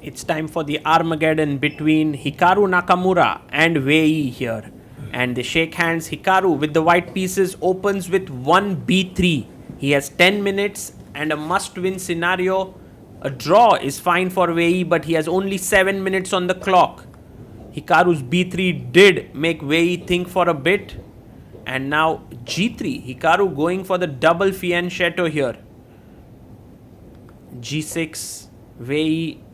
It's time for the Armageddon between Hikaru Nakamura and Wei Yi here. And they shake hands. Hikaru with the white pieces opens with 1b3. He has 10 minutes and a must-win scenario. A draw is fine for Wei Yi, but he has only 7 minutes on the clock. Hikaru's b3 did make Wei Yi think for a bit. And now g3. Hikaru going for the double fianchetto here. g6. Wei Yi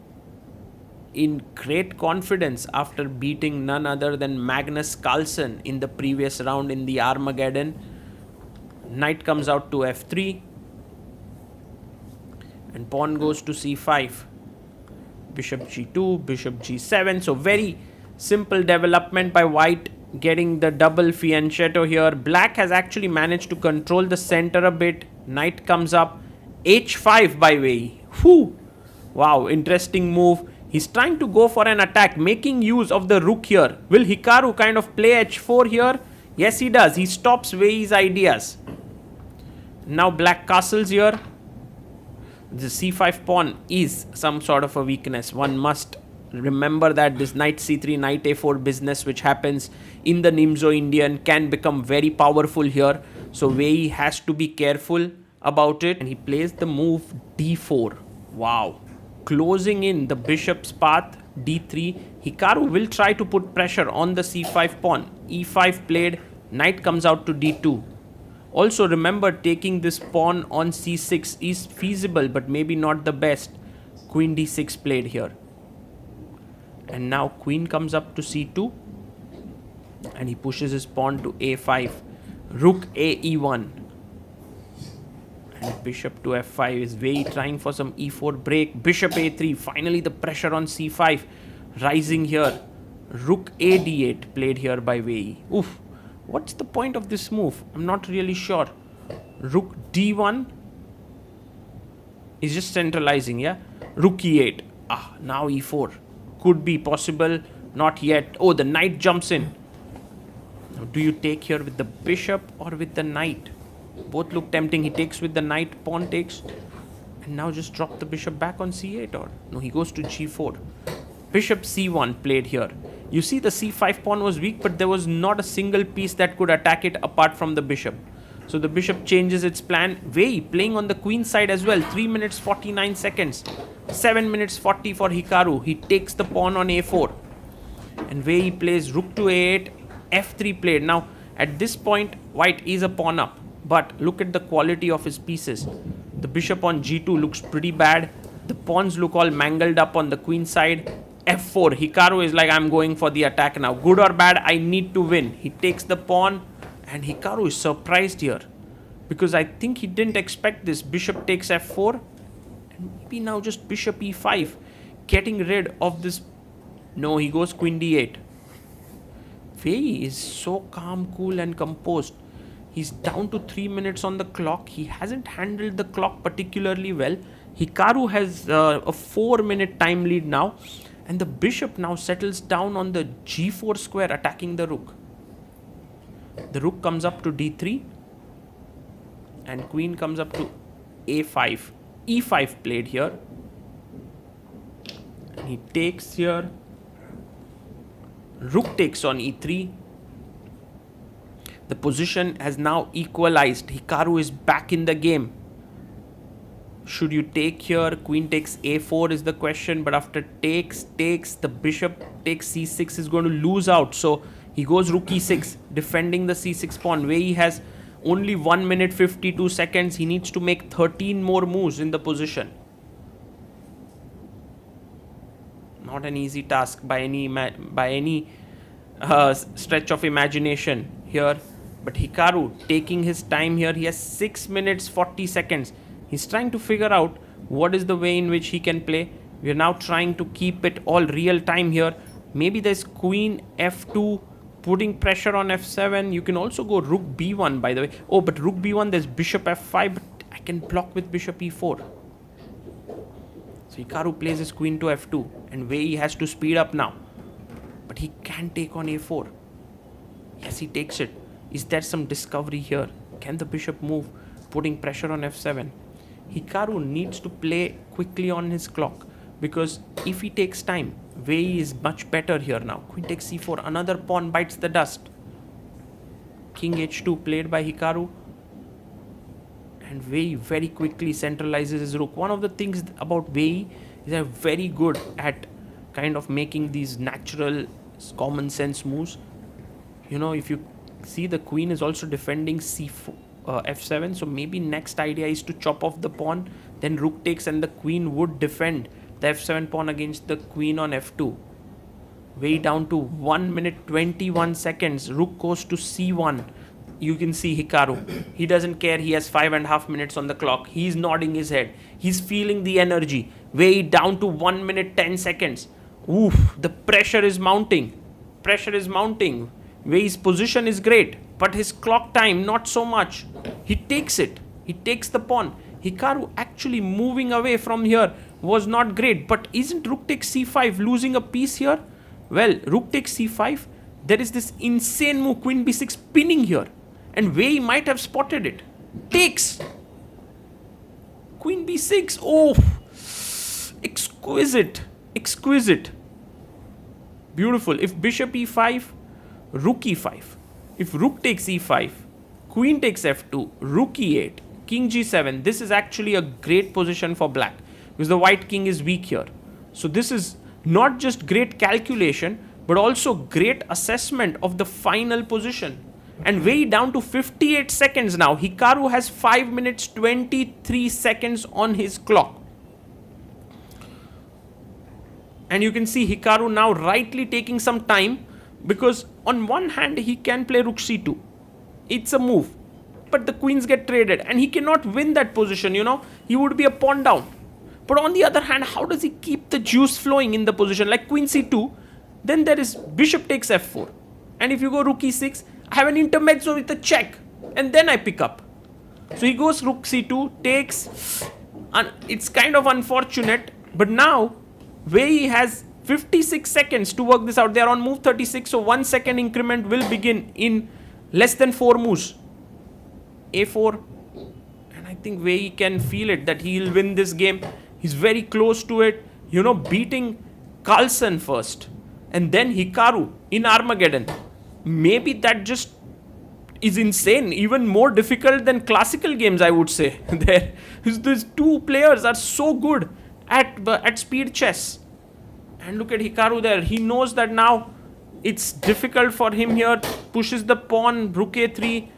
in great confidence after beating none other than Magnus Carlsen in the previous round in the Armageddon. Knight comes out to f3 and pawn goes to c5. Bishop g2, bishop g7. So very simple development by white, getting the double fianchetto here. Black has actually managed to control the center a bit. Knight comes up, h5 by Wei Yi. Whew. Wow, interesting move. He's trying to go for an attack, making use of the rook here. Will Hikaru kind of play h4 here? Yes, he does. He stops Wei Yi's ideas. Now black castles here. The c5 pawn is some sort of a weakness. One must remember that this knight c3, knight a4 business which happens in the Nimzo Indian can become very powerful here. So Wei Yi has to be careful about it. And he plays the move d4. Wow. Closing in the bishop's path, d3. Hikaru will try to put pressure on the c5 pawn. e5 played, knight comes out to d2. Also remember, taking this pawn on c6 is feasible but maybe not the best. Queen d6 played here. And now queen comes up to c2. And he pushes his pawn to a5. Rook a e1. And bishop to f5 is Wei Yi trying for some e4 break. Bishop a3. Finally the pressure on c5 rising here. Rook a d8 played here by Wei Yi. Oof. What's the point of this move? I'm not really sure. Rook d1 is just centralizing, yeah? Rook e8. Now e4. Could be possible. Not yet. Oh, the knight jumps in. Now, do you take here with the bishop or with the knight? Both look tempting. He takes with the knight, pawn takes. And now just drop the bishop back on c8 or... No, he goes to g4. Bishop c1 played here. You see the c5 pawn was weak, but there was not a single piece that could attack it apart from the bishop. So the bishop changes its plan. Wei Yi playing on the queen side as well. 3 minutes 49 seconds. 7 minutes 40 for Hikaru. He takes the pawn on a4. And Wei Yi plays rook to a8. f3 played. Now at this point, white is a pawn up. But look at the quality of his pieces. The bishop on g2 looks pretty bad. The pawns look all mangled up on the queen side. f4. Hikaru is like, I'm going for the attack now. Good or bad, I need to win. He takes the pawn. And Hikaru is surprised here. Because I think he didn't expect this. Bishop takes f4. And maybe now just bishop e5. Getting rid of this. No, he goes queen d8. Wei Yi is so calm, cool and composed. He's down to 3 minutes on the clock. He hasn't handled the clock particularly well. Hikaru has a 4-minute time lead now. And the bishop now settles down on the g4 square, attacking the rook. The rook comes up to d3. And queen comes up to a5. e5 played here. And he takes here. Rook takes on e3. The position has now equalized. Hikaru is back in the game. Should you take here? Queen takes a4 is the question. But after takes, the bishop takes c6 is going to lose out. So he goes rook e6, defending the c6 pawn. Wei Yi has only 1 minute 52 seconds. He needs to make 13 more moves in the position. Not an easy task by any stretch of imagination here. But Hikaru taking his time here. He has 6 minutes 40 seconds. He's trying to figure out what is the way in which he can play. We are now trying to keep it all real time here. Maybe there's queen f2 putting pressure on f7. You can also go rook b1 by the way. Oh, but rook b1 there's bishop f5. But I can block with bishop e4. So Hikaru plays his queen to f2. And Wei Yi has to speed up now. But he can take on a4. Yes, he takes it. Is there some discovery here? Can the bishop move? Putting pressure on f7. Hikaru needs to play quickly on his clock. because if he takes time, Wei Yi is much better here now. Queen takes c4, another pawn bites the dust. King h2 played by Hikaru. And Wei Yi very quickly centralizes his rook. One of the things about Wei Yi is they're very good at kind of making these natural common sense moves. You know, if you see, the queen is also defending c4, f7, so maybe next idea is to chop off the pawn, then rook takes, and the queen would defend the f7 pawn against the queen on f2. Wei Yi down to 1 minute 21 seconds. Rook goes to c1. You can see Hikaru. He doesn't care. He has 5.5 minutes on the clock. He's nodding his head. He's feeling the energy. Wei Yi down to 1 minute 10 seconds. Oof, the pressure is mounting. Pressure is mounting. Wei Yi's position is great, but his clock time not so much. He takes it. He takes the pawn. Hikaru actually moving away from here was not great, but isn't rook takes c5 losing a piece here? Well, rook takes c5. There is this insane move, queen b6 pinning here, and Wei Yi might have spotted it. Takes. Queen b6. Oh, exquisite. Exquisite. Beautiful. If bishop e5, rook e5. If rook takes e5, queen takes f2, rook e8, king g7. This is actually a great position for black because the white king is weak here. So this is not just great calculation, but also great assessment of the final position. And Wei Yi down to 58 seconds now. Hikaru has 5 minutes 23 seconds on his clock. And you can see Hikaru now rightly taking some time, because on one hand he can play rook c2. It's a move, but the queens get traded and he cannot win that position, you know. He would be a pawn down. But on the other hand, how does he keep the juice flowing in the position? Like queen c2, then there is bishop takes f4. And if you go rook e6, I have an intermezzo with a check, and then I pick up. So he goes rook c2, takes, and it's kind of unfortunate. But now Wei Yi has 56 seconds to work this out. They are on move 36, so 1 second increment will begin in less than 4 moves. a4, and I think Wei Yi can feel it that he'll win this game. He's very close to it, you know, beating Carlsen first and then Hikaru in Armageddon. Maybe that just is insane, even more difficult than classical games, I would say. These two players are so good at speed chess. And look at Hikaru there. He knows that now it's difficult for him here. Pushes the pawn, rook a3.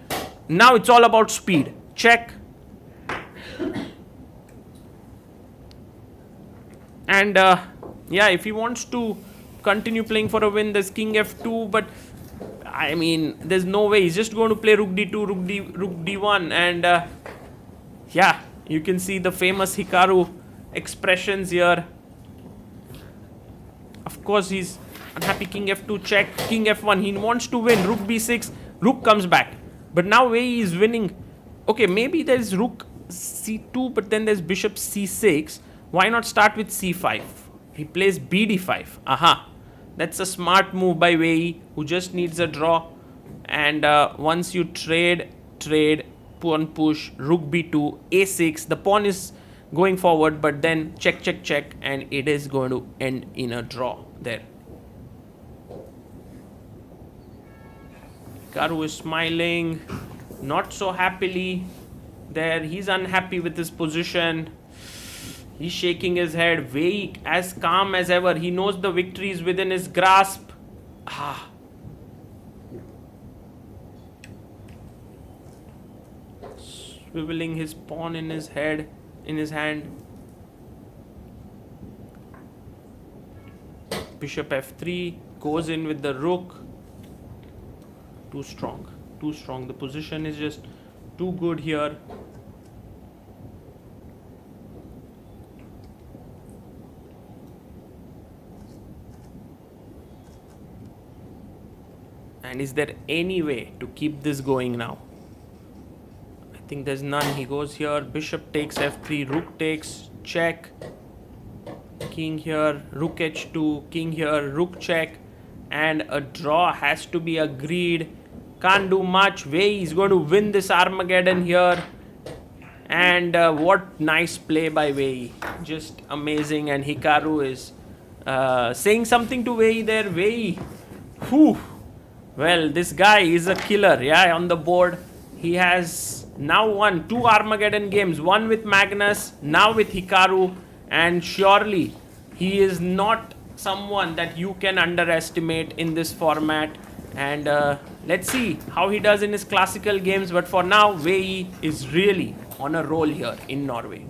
Now it's all about speed. Check. And yeah, if he wants to continue playing for a win, there's king f2. But I mean, there's no way. He's just going to play rook d2, rook d1. And yeah, you can see the famous Hikaru expressions here. Of course, he's unhappy. King f2 check, king f1. He wants to win. Rook b6, rook comes back. But now Wei Yi is winning. Okay, maybe there's rook c2, but then there's bishop c6. Why not start with c5? He plays bd5. Aha. That's a smart move by Wei Yi, who just needs a draw. And once you trade, pawn push, rook b2, a6. The pawn is going forward, but then check, and it is going to end in a draw there. Hikaru is smiling, not so happily there. He's unhappy with his position. He's shaking his head. Wei Yi as calm as ever. He knows the victory is within his grasp. Swiveling his pawn in his head, in his hand. Bishop f3 goes in with the rook. Too strong. The position is just too good here. And is there any way to keep this going now? I think there's none. He goes here. Bishop takes f3. Rook takes. Check. King here. Rook h2. King here. Rook check. And a draw has to be agreed. Can't do much. Wei is going to win this Armageddon here. And what nice play by Wei Yi. Just amazing. And Hikaru is saying something to Wei Yi there. Wei Yi, whew. Well, this guy is a killer, yeah, on the board. He has now won 2 Armageddon games, one with Magnus, now with Hikaru, and surely he is not someone that you can underestimate in this format. And let's see how he does in his classical games. But for now, Wei Yi is really on a roll here in Norway.